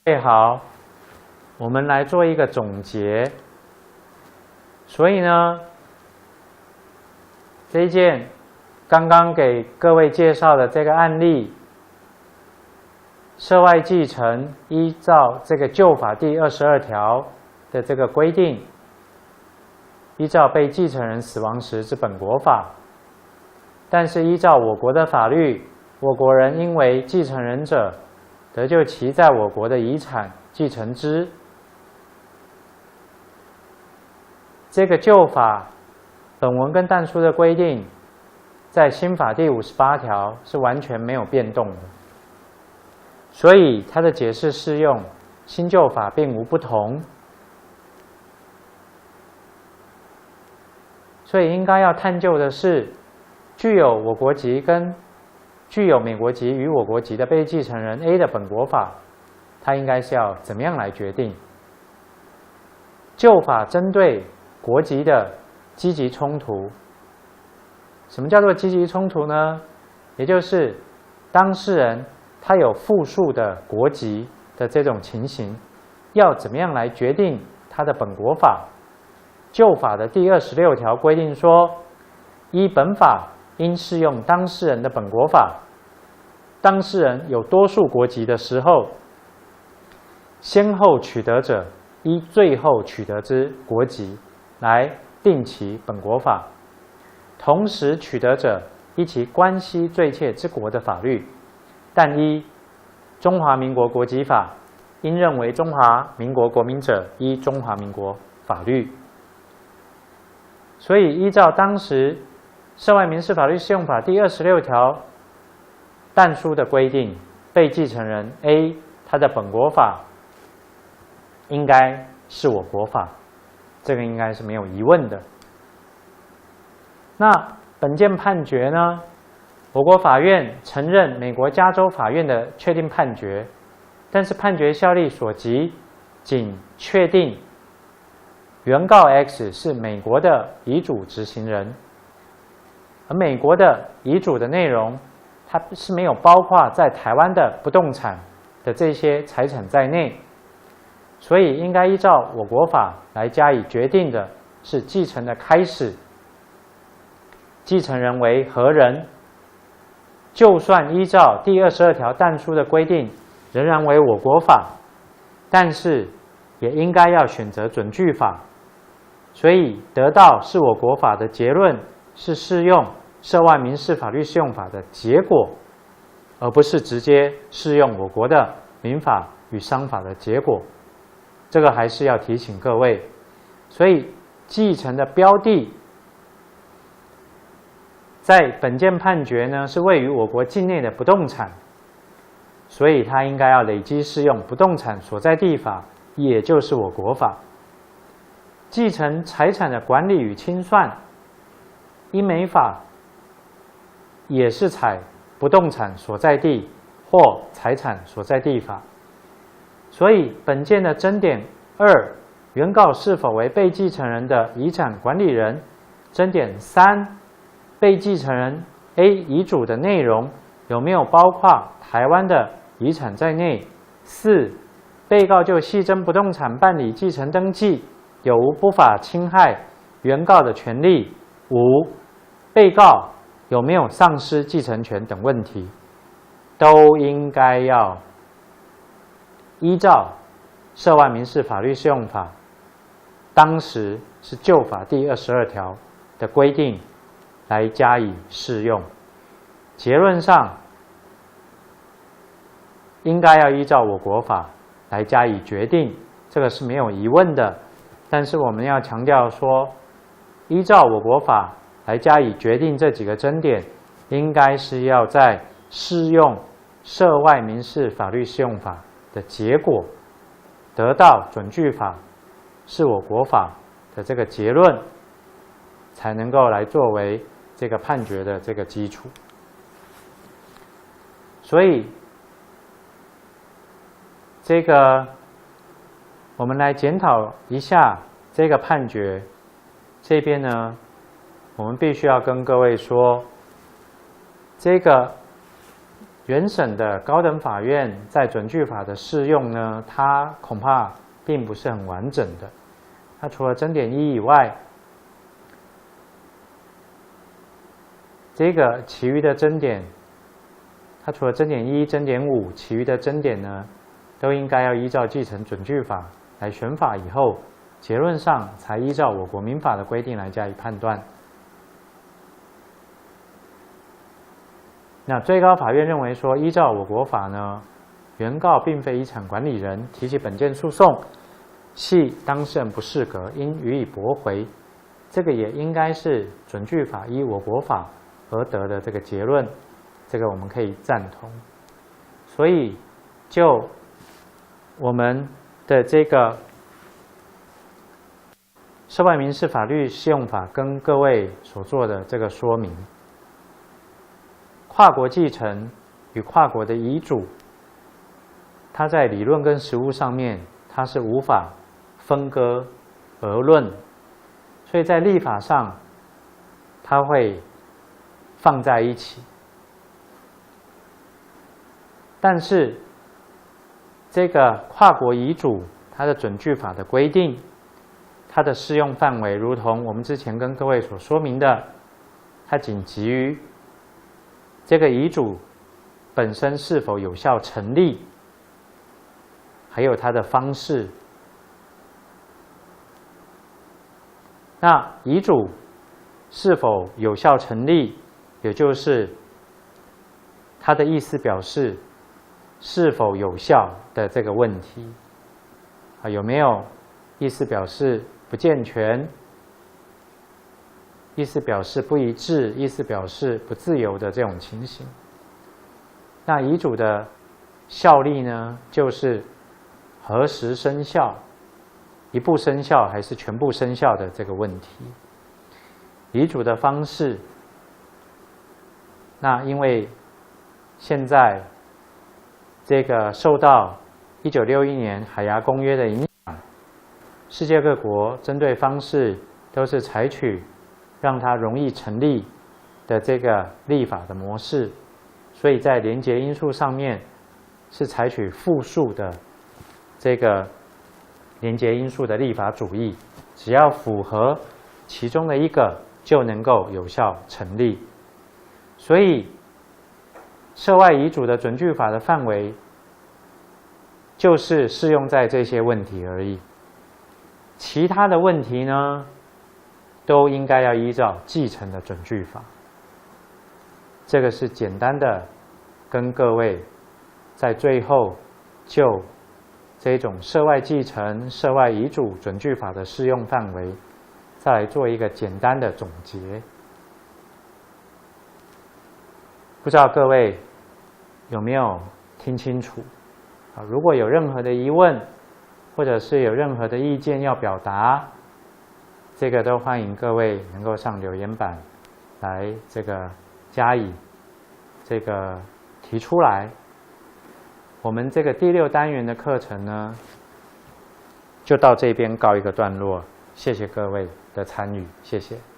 好，我们来做一个总结。所以呢，这一件刚刚给各位介绍的这个案例，涉外继承依照这个旧法第22条的这个规定，依照被继承人死亡时之本国法，但是依照我国的法律，我国人因为继承人者得就其在我国的遗产继承之。这个旧法本文跟但书的规定，在新法第58条是完全没有变动的，所以它的解释适用新旧法并无不同。所以应该要探究的是，具有我国籍跟具有美国籍与我国籍的被继承人 A 的本国法，它应该是要怎么样来决定？旧法针对国籍的积极冲突，什么叫做积极冲突呢？也就是当事人他有复数的国籍的这种情形，要怎么样来决定他的本国法？旧法的第26条规定说，依本法应适用当事人的本国法。当事人有多数国籍的时候，先后取得者依最后取得之国籍来定其本国法，同时取得者依其关系最切之国的法律，但依中华民国国籍法，应认为中华民国国民者依中华民国法律。所以依照当时涉外民事法律适用法第26条但书的规定，被继承人 A 他的本国法应该是我国法，这个应该是没有疑问的。那本件判决呢，我国法院承认美国加州法院的确定判决，但是判决效力所及，仅确定原告 X 是美国的遗嘱执行人，而美国的遗嘱的内容，它是没有包括在台湾的不动产的这些财产在内，所以应该依照我国法来加以决定的是继承的开始，继承人为何人。就算依照第22条但书的规定，仍然为我国法，但是也应该要选择准据法，所以得到是我国法的结论是适用涉外民事法律适用法的结果，而不是直接适用我国的民法与商法的结果。这个还是要提醒各位。所以继承的标的在本件判决呢，是位于我国境内的不动产，所以它应该要累积适用不动产所在地法，也就是我国法。继承财产的管理与清算，英美法也是采不动产所在地或财产所在地法。所以本件的争点2，原告是否为被继承人的遗产管理人；争点3，被继承人 A 遗嘱的内容有没有包括台湾的遗产在内；4，被告就系争不动产办理继承登记有无不法侵害原告的权利；5，被告有没有丧失继承权等问题，都应该要依照涉外民事法律适用法，当时是旧法第22条的规定来加以适用。结论上应该要依照我国法来加以决定，这个是没有疑问的。但是我们要强调说，依照我国法来加以决定这几个争点，应该是要在适用涉外民事法律适用法的结果，得到准据法是我国法的这个结论，才能够来作为这个判决的这个基础。所以这个我们来检讨一下这个判决。这边呢，我们必须要跟各位说，这个原审的高等法院在准据法的适用呢，它恐怕并不是很完整的。它除了真典一以外，这个其余的真典，它除了真典一、真典五，其余的真典呢，都应该要依照继承准据法来选法以后，结论上才依照我国民法的规定来加以判断。那最高法院认为说，依照我国法呢，原告并非遗产管理人，提起本件诉讼，系当事人不适格，应予以驳回。这个也应该是准据法依我国法而得的这个结论，这个我们可以赞同。所以，就我们的这个涉外民事法律适用法跟各位所做的这个说明。跨国继承与跨国的遗嘱，它在理论跟实务上面，它是无法分割而论，所以在立法上，它会放在一起。但是，这个跨国遗嘱，它的准据法的规定，它的适用范围，如同我们之前跟各位所说明的，它仅基于这个遗嘱本身是否有效成立，还有它的方式。那遗嘱是否有效成立，也就是它的意思表示是否有效的这个问题啊，有没有意思表示不健全？意思表示不一致，意思表示不自由的这种情形。那遗嘱的效力呢，就是何时生效，一部生效还是全部生效的这个问题。遗嘱的方式，那因为现在这个受到1961年海牙公约的影响，世界各国针对方式都是采取让它容易成立的这个立法的模式，所以在连结因素上面是采取复数的这个连结因素的立法主义，只要符合其中的一个就能够有效成立。所以涉外遗嘱的准据法的范围就是适用在这些问题而已，其他的问题呢，都应该要依照继承的准据法。这个是简单的跟各位在最后就这种涉外继承、涉外遗嘱准据法的适用范围，再来做一个简单的总结。不知道各位有没有听清楚？如果有任何的疑问，或者是有任何的意见要表达，这个都欢迎各位能够上留言板来这个加以这个提出来。我们这个第6单元的课程呢，就到这边告一个段落。谢谢各位的参与，谢谢。